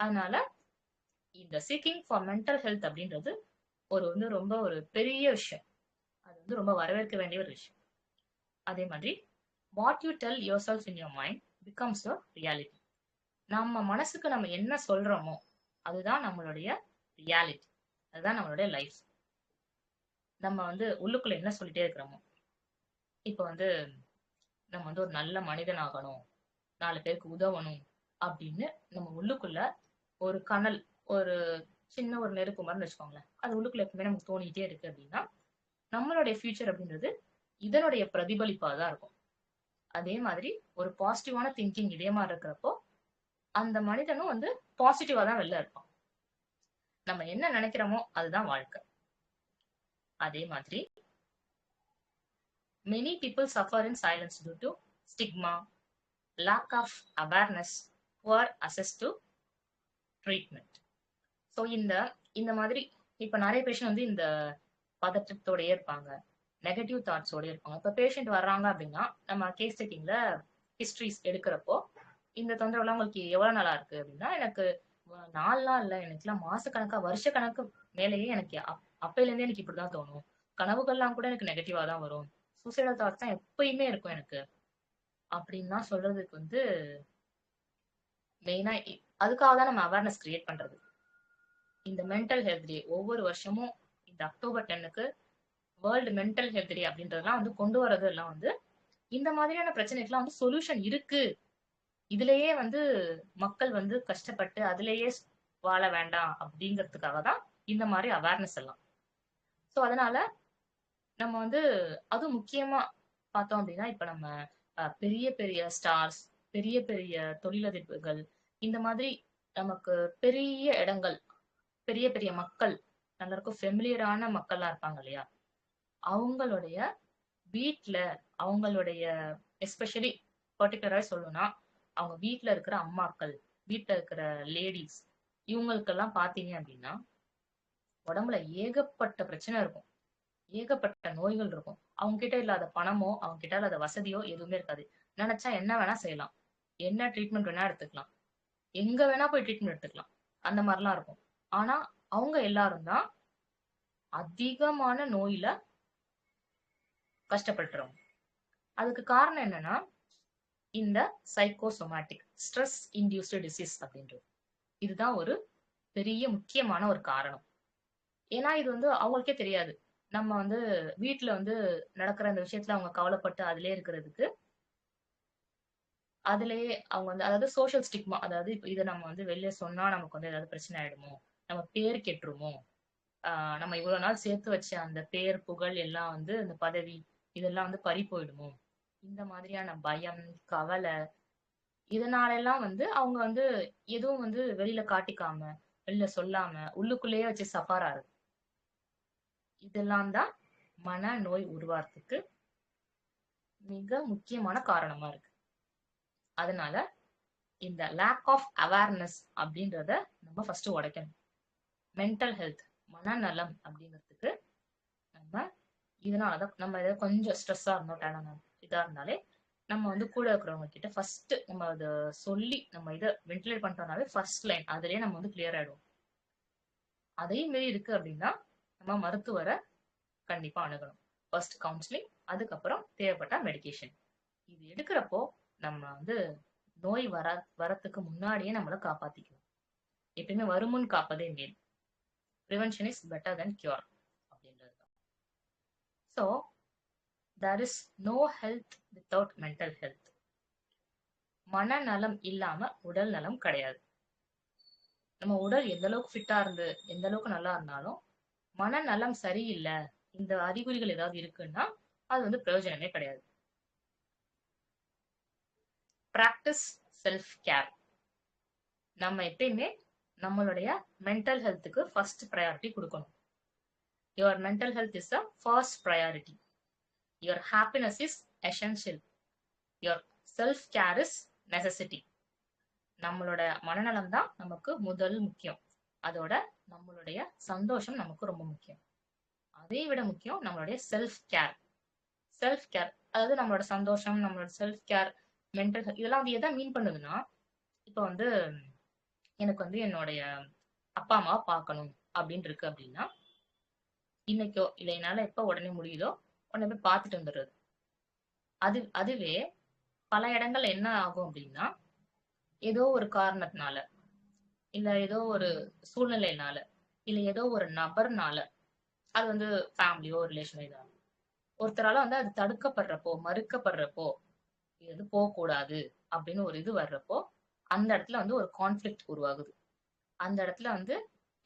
அதனால இந்த சீக்கிங் ஃபார் மென்டல் ஹெல்த் அப்படின்றது ஒரு வந்து ரொம்ப ஒரு பெரிய விஷயம். அது வந்து ரொம்ப வரவேற்க வேண்டிய ஒரு விஷயம். அதே மாதிரி what you tell your self in your mind becomes your reality. நம்ம மனசுக்கு நம்ம என்ன சொல்றோமோ அதுதான் நம்மளுடைய ரியாலிட்டி, அதுதான் நம்மளுடைய லைஃப். நம்ம வந்து உள்ளுக்குள்ள என்ன சொல்லிட்டே இருக்கிறோமோ, இப்ப வந்து நம்ம வந்து ஒரு நல்ல மனிதன் ஆகணும், 4 பேருக்கு உதவணும் அப்படின்னு நம்ம உள்ளுக்குள்ள ஒரு கனல், ஒரு சின்ன ஒரு நெருப்பு மாதிரி வச்சுக்கோங்களேன், அது உள்ளுக்குள்ள எப்பவுமே நமக்கு தோணிட்டே இருக்கு அப்படின்னா நம்மளுடைய ஃபியூச்சர் அப்படின்றது இதனுடைய பிரதிபலிப்பா தான் இருக்கும். அதே மாதிரி ஒரு பாசிட்டிவான திங்கிங் இதே மாதிரி இருக்கிறப்போ அந்த மனிதனும் வந்து பாசிட்டிவா தான் வெளில இருப்பான். நம்ம என்ன நினைக்கிறோமோ அதுதான் வாழ்க்கை. அதே மாதிரி many people suffer in silence due to stigma, lack of awareness, poor access to treatment. So இந்த இந்த மாதிரி இப்ப நிறைய பேஷண்ட் வந்து இந்த பதற்றத்தோடயே இருப்பாங்க, நெகட்டிவ் தாட்ஸோட இருப்பாங்க. இப்ப பேஷண்ட் வர்றாங்க அப்படின்னா நம்ம கேஸ் செட்டிங்ல ஹிஸ்டரிஸ் எடுக்கிறப்போ இந்த தொந்தரவுலாம் உங்களுக்கு எவ்வளவு நாளா இருக்கு அப்படின்னா, எனக்கு 4 நாள் இல்ல, எனக்குலாம் மாசக்கணக்கா வருஷ கணக்கு மேலேயே எனக்கு அப்பையில இருந்தே எனக்கு இப்படிதான் தோணும், கனவுகள்லாம் கூட எனக்கு நெகட்டிவா தான் வரும், சூசைடல் தாட்ஸ் தான் எப்பயுமே இருக்கும் எனக்கு அப்படின்லாம் சொல்றதுக்கு வந்து மெயினா அதுக்காக தான் நம்ம அவேர்னஸ் கிரியேட் பண்றது. இந்த மென்டல் ஹெல்த் டே ஒவ்வொரு வருஷமும் இந்த அக்டோபர் 10க்கு வேர்ல்டு மென்டல் ஹெல்த் டே அப்படின்றதெல்லாம் வந்து கொண்டு வரது எல்லாம் வந்து இந்த மாதிரியான பிரச்சனைக்கெல்லாம் வந்து சொல்யூஷன் இருக்கு, இதுலயே வந்து மக்கள் வந்து கஷ்டப்பட்டு அதுலயே வாழ வேண்டாம் அப்படிங்கிறதுக்காக தான் இந்த மாதிரி அவேர்னஸ் எல்லாம். ஸோ அதனால நம்ம வந்து அது முக்கியமா பார்த்தோம் அப்படின்னா இப்ப நம்ம பெரிய பெரிய ஸ்டார்ஸ், பெரிய பெரிய தொழிலதிபர்கள், இந்த மாதிரி நமக்கு பெரிய இடங்கள், பெரிய பெரிய மக்கள், எல்லாருக்கும் ஃபெமிலியரான மக்கள்லாம் இருப்பாங்க இல்லையா, அவங்களுடைய வீட்ல அவங்களுடைய எஸ்பெஷலி பர்டிகுலரா சொல்லணும்னா அவங்க வீட்ல இருக்கிற அம்மாக்கள், வீட்ல இருக்கிற லேடிஸ், இவங்களுக்கெல்லாம் பாத்தீங்க அப்படின்னா உடம்புல ஏகப்பட்ட பிரச்சனை இருக்கும், ஏகப்பட்ட நோய்கள் இருக்கும். அவங்க கிட்ட இல்லாத பணமோ, அவங்க கிட்ட இல்லாத வசதியோ எதுவுமே இருக்காது. நினைச்சா என்ன வேணா செய்யலாம். என்ன ட்ரீட்மெண்ட் வேணா எடுத்துக்கலாம். எங்க வேணா போய் ட்ரீட்மெண்ட் எடுத்துக்கலாம். அந்த மாரிலாம் இருக்கும். ஆனா, அவங்க எல்லாரும் தான் அதிகமான நோயில கஷ்டப்பட்டுறவங்க. அதுக்கு காரணம் என்னன்னா, இந்த சைக்கோசோமேட்டிக் ஸ்ட்ரெஸ் இன்டியூஸ்டு டிசீஸ் அப்படின்றது. இதுதான் ஒரு பெரிய முக்கியமான ஒரு காரணம். ஏன்னா, இது வந்து அவங்களுக்கே தெரியாது. நம்ம வந்து வீட்ல வந்து நடக்கிற அந்த விஷயத்துல அவங்க கவலைப்பட்டு அதிலேயே இருக்கிறதுக்கு, அதிலேயே அவங்க வந்து அதாவது சோசியல் ஸ்டிக்மா அதாவது இப்ப இத நம்ம வந்து வெளிய சொன்னா நமக்கு வந்து ஏதாவது பிரச்சனை ஆயிடுமோ? நம்ம பேர் கெட்டுருமோ? ஆ நம்ம இவ்வளவு நாள் சேர்த்து வச்ச அந்த பேர், புகழ் எல்லாம் வந்து அந்த பதவி இதெல்லாம் வந்து பறி போயிடுமோ? இந்த மாதிரியான பயம், கவலை இதனாலலாம் வந்து அவங்க வந்து எதுவும் வந்து வெளியில காட்டிக்காம, வெளில சொல்லாம, உள்ளுக்குள்ளேயே வச்சு சஃபர் ஆகுது. இதெல்லாம் தான் மனநோய் உருவாறதுக்கு மிக முக்கியமான காரணமா இருக்கு. அதனால இந்த லேக் ஆஃப் அவேர்னஸ் அப்படின்றத நம்ம ஃபர்ஸ்ட் உடைக்கணும். மென்டல் ஹெல்த் மனநலம் அப்படிங்கிறதுக்கு நம்ம இதனாலதான் நம்ம ஏதாவது கொஞ்சம் ஸ்ட்ரெஸ்ஸா இருந்தோம் இதா இருந்தாலே நம்ம வந்து கூட இருக்கிறவங்க கிட்ட ஃபர்ஸ்ட் நம்ம அத சொல்லி நம்ம இதை வென்டிலேட் பண்ணிட்டோம்னாலே ஃபர்ஸ்ட் லைன் அதுலயே நம்ம வந்து கிளியர் ஆயிடுவோம். அதையும் மீறி இருக்கு அப்படின்னா நம்ம மருத்துவரை கண்டிப்பா அணுகணும். ஃபர்ஸ்ட் கவுன்சிலிங், அதுக்கப்புறம் தேவைப்பட்ட மெடிகேஷன். இது எடுக்கிறப்போ நம்ம வந்து நோய் வரத்துக்கு முன்னாடியே நம்மளை காப்பாத்திக்கலாம். எப்பயுமே வருமுன் காப்பதே மேல். Prevention is better than cure அப்படின்றது தான். So there is no health without mental health. மனநலம் இல்லாம உடல் நலம் கிடையாது. நம்ம உடல் எந்த அளவுக்கு ஃபிட்டா இருந்து எந்த அளவுக்கு நல்லா இருந்தாலும் மனநலம் சரியில்லை, இந்த அறிகுறிகள் ஏதாவது இருக்குன்னா அது வந்து பிரயோஜனமே கிடையாது. Practice self care. நம்ம எப்பயுமே நம்மளுடைய மென்டல் ஹெல்த்துக்கு ஃபர்ஸ்ட் ப்ரையாரிட்டி கொடுக்கணும். Your mental health is the first priority. Your happiness is essential. Your self care is necessity. நம்மளோட மனநலம் தான் நமக்கு முதல் முக்கியம். அதோட நம்மளுடைய சந்தோஷம் நமக்கு ரொம்ப முக்கியம். அதை விட முக்கியம் நம்மளுடைய செல்ஃப் கேர். செல்ஃப் கேர் அதாவது நம்மளோட சந்தோஷம், நம்மளோட செல்ஃப் கேர், மென்டல் ஹெல்த் இதெல்லாம் வந்து எதை மீன் பண்ணுதுன்னா, இப்போ வந்து எனக்கு வந்து என்னுடைய அப்பா அம்மாவை பார்க்கணும் அப்படின்னு இருக்கு அப்படின்னா, இன்னைக்கோ இல்லை என்னால எப்ப உடனே முடியுதோ உடனே போய் பார்த்துட்டு வந்துடுறது. அதுவே பல இடங்கள்ல என்ன ஆகும் அப்படின்னா, ஏதோ ஒரு காரணத்தினால, இல்ல ஏதோ ஒரு சூழ்நிலையினால, இல்ல ஏதோ ஒரு நபர்னால, அது வந்து ஃபேமிலியோ ரிலேஷனோ இதாக ஒருத்தரால வந்து அது தடுக்கப்படுறப்போ, மறுக்கப்படுறப்போ, இது வந்து போகக்கூடாது அப்படின்னு ஒரு இது வர்றப்போ, அந்த இடத்துல வந்து ஒரு கான்ஃபிளிக்ட் உருவாகுது. அந்த இடத்துல வந்து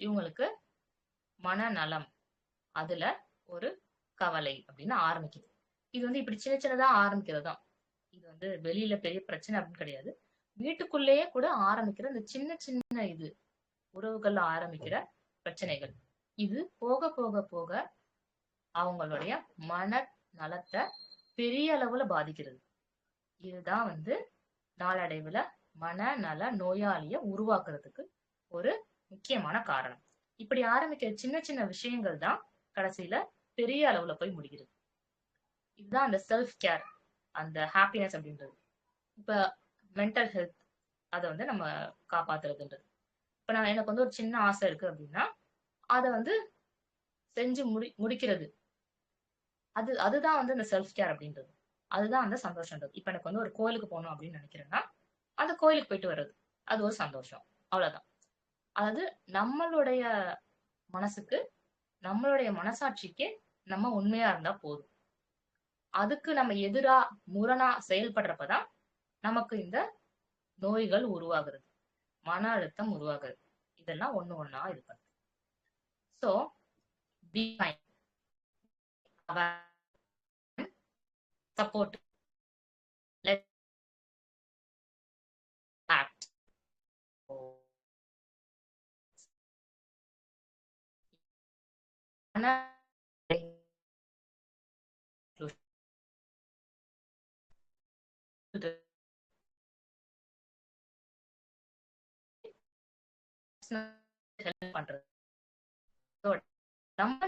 இவங்களுக்கு மனநலம் அதுல ஒரு கவலை அப்படின்னு ஆரம்பிக்குது. இது வந்து இப்படி சின்ன சின்னதா ஆரம்பிக்கிறது தான். இது வந்து வெளியில பெரிய பிரச்சனை அப்படின்னு கிடையாது. வீட்டுக்குள்ளேயே கூட ஆரம்பிக்கிற இந்த சின்ன சின்ன இது உறவுகள்ல ஆரம்பிக்கிற பிரச்சனைகள். இது போக போக போக அவங்களுடைய மன நலத்தை பெரிய அளவுல பாதிக்கிறது. இதுதான் வந்து நாளடைவுல மனநல நோயாளிய உருவாக்குறதுக்கு ஒரு முக்கியமான காரணம். இப்படி ஆரம்பிக்கிற சின்ன சின்ன விஷயங்கள் தான் கடைசியில பெரிய அளவுல போய் முடிகிறது. இதுதான் அந்த செல்ஃப் கேர், அந்த ஹாப்பினஸ் அப்படின்றது. இப்ப மென்டல் ஹெல்த் அதை வந்து நம்ம காப்பாத்துறதுன்றது. இப்ப நான் எனக்கு வந்து ஒரு சின்ன ஆசை இருக்கு அப்படின்னா அதை வந்து செஞ்சு முடிக்கிறது. அதுதான் வந்து இந்த செல்ஃப் கேர் அப்படின்றது. அதுதான் அந்த சந்தோஷம்ன்றது. இப்ப எனக்கு வந்து ஒரு கோயிலுக்கு போகணும் அப்படின்னு நினைக்கிறேன்னா அந்த கோயிலுக்கு போயிட்டு வர்றது அது ஒரு சந்தோஷம். அவ்வளவுதான். அதாவது நம்மளுடைய மனசுக்கு, நம்மளுடைய மனசாட்சிக்கு நம்ம உண்மையா இருந்தா போதும். அதுக்கு நம்ம எதிரா முரணா செயல்படுறப்பதான் நமக்கு இந்த நோய்கள் உருவாகிறது, மன அழுத்தம் உருவாகுது. இதெல்லாம் ஒண்ணு ஒண்ணா இது பண்ணுது. So be kind, support, let act. Help பண்றது நம்ம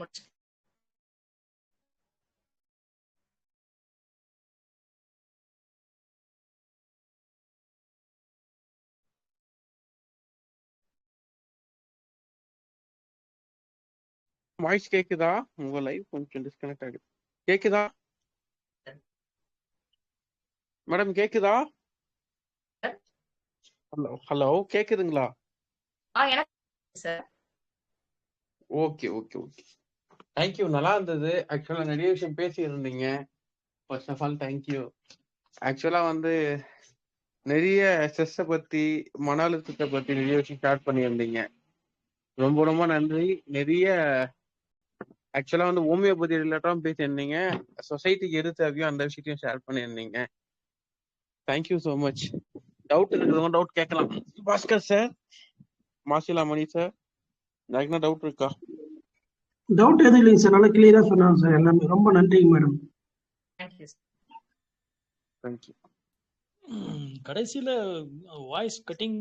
முடிச்சு வாய்ஸ் கேக்குதா? உங்க லைவ் கொஞ்சம் டிஸ்கனெக்ட் ஆகுது. கேக்குதா மேடம்? கேக்குதா? ஹலோ ஹலோ, கேக்குதுங்களா? எனக்கு sir. Okay okay okay, thank you. நல்லா இருந்தது. ஆக்சுவலா நிறைய விஷயம் பேசி இருந்தீங்க. First of all thank you. ஆக்சுவலா வந்து நிறைய ஸ்ட்ரெஸ்ஸை பத்தி, மன அழுத்தத்தை பத்தி நிறைய விஷயம் ஷேர் பண்ணியிருந்தீங்க. ரொம்ப ரொம்ப நன்றி. நிறைய ஆக்சுவலா வந்து ஹோமியோபதி ரிலேட்டடாகவும் பேசியிருந்தீங்க. சொசைட்டிக்கு எது தேவையோ அந்த விஷயத்தையும் ஷேர் பண்ணியிருந்தீங்க. Thank you so much. டவுட் இருக்கிறவங்க டவுட் கேட்கலாம். பாஸ்கர் சார், மாசிலா மணி சார், யாருக்குன்னா டவுட் இருக்கா? டவுட் எதுவும் இல்லைங்க சார், நல்லா கிளியரா சொன்னாங்க சார் எல்லாமே. ரொம்ப நன்றிங்க மேடம். தேங்க்யூ. தேங்க்யூ. கடைசியில வாய்ஸ் கட்டிங்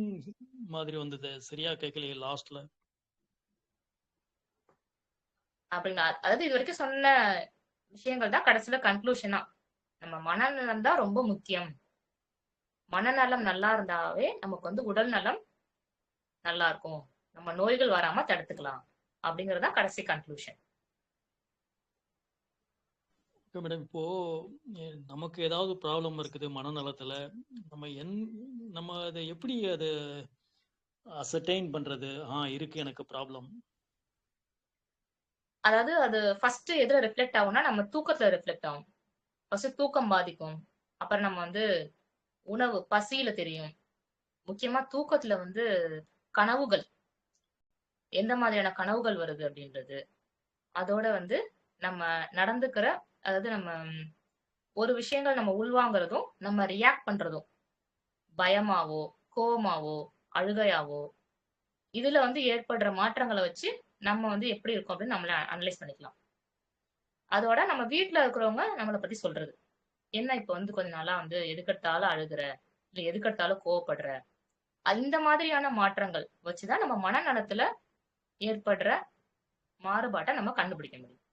மாதிரி வந்தது, சரியா கேட்கலையே லாஸ்ட்ல. அப்படிங்களா? அதாவது இது வரைக்கும் சொன்ன விஷயங்கள் தான் கடைசியில கன்க்ளூஷனா. நம்ம மனநலம் தான் ரொம்ப முக்கியம். மனநலம் நல்லா இருந்தாவே நமக்கு வந்து உடல் நலம் நல்லா இருக்கும். நம்ம நோய்கள் வராம தடுத்துக்கலாம் அப்படிங்கறது தான் கடைசி கன்க்ளூஷன். ஓகே மேடம், இப்போ நமக்கு ஏதாவது ப்ராப்ளம் இருக்குது மனநலத்துல, நம்ம அதை எப்படி அதை அசர்டைன் பண்றது? இருக்கு எனக்கு ப்ராப்ளம். அதாவது அது ஃபர்ஸ்ட் எதுல ரிஃப்ளெக்ட் ஆகும்னா நம்ம தூக்கத்துல ரிஃப்ளெக்ட் ஆகும். ஃபர்ஸ்ட் தூக்கம் பாதிக்கும். அப்புறம் நம்ம வந்து உணவு பசியில தெரியும். முக்கியமா தூக்கத்துல வந்து கனவுகள், எந்த மாதிரியான கனவுகள் வருது அப்படின்றது. அதோட வந்து நம்ம நடந்துக்கிற, அதாவது நம்ம ஒரு விஷயங்கள் நம்ம உள்வாங்குறதும் நம்ம ரியாக்ட் பண்றதும், பயமாவோ கோவமாவோ அழுகையாவோ, இதுல வந்து ஏற்படுற மாற்றங்களை வச்சு நம்ம வந்து எப்படி இருக்கோம் அப்படின்னு நம்மள அனலைஸ் பண்ணிக்கலாம். அதோட நம்ம வீட்டுல இருக்கிறவங்க நம்மளை பத்தி சொல்றது என்ன, இப்ப வந்து கொஞ்ச நாளா வந்து எதுக்கெடுத்தாலும் அழுகுற, இல்ல எதுக்கெடுத்தாலும் கோவப்படுற, இந்த மாதிரியான மாற்றங்கள் வச்சுதான் நம்ம மனநலத்துல ஏற்படுற மாறுபாட்டை நம்ம கண்டுபிடிக்க முடியும்.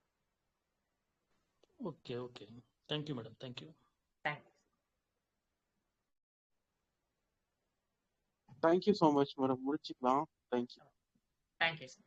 Okay okay, thank you madam, thank you. Thank you. Thank you so much madam. முடிச்சுக்கலாம். தேங்க்யூ. Thank you sir.